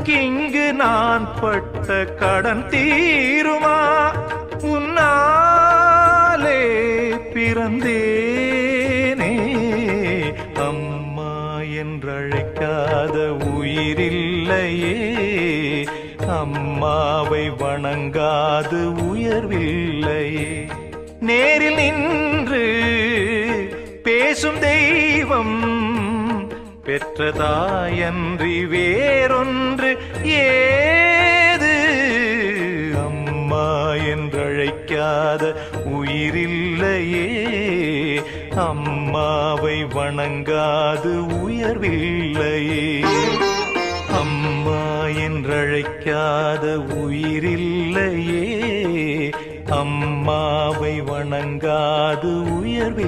உனக்கிங்கு நான் பட்ட கடன் தீருமா? உன்னாலே பிறந்தேனே. அம்மா என்றழைக்காத உயிரில்லையே, அம்மாவை வணங்காது உயர்வில்லையே. நேரில் நின்று பேசும் தெய்வம் பெற்றதாயன்றி வேறொன்று ஏது? அம்மா என்றழைக்காத உயிரில்லையே, அம்மாவை வணங்காது உயர்வில்லையே. அம்மா என்றழைக்காத உயிரில்லையே, அம்மாவை வணங்காது உயர்வில்லையே.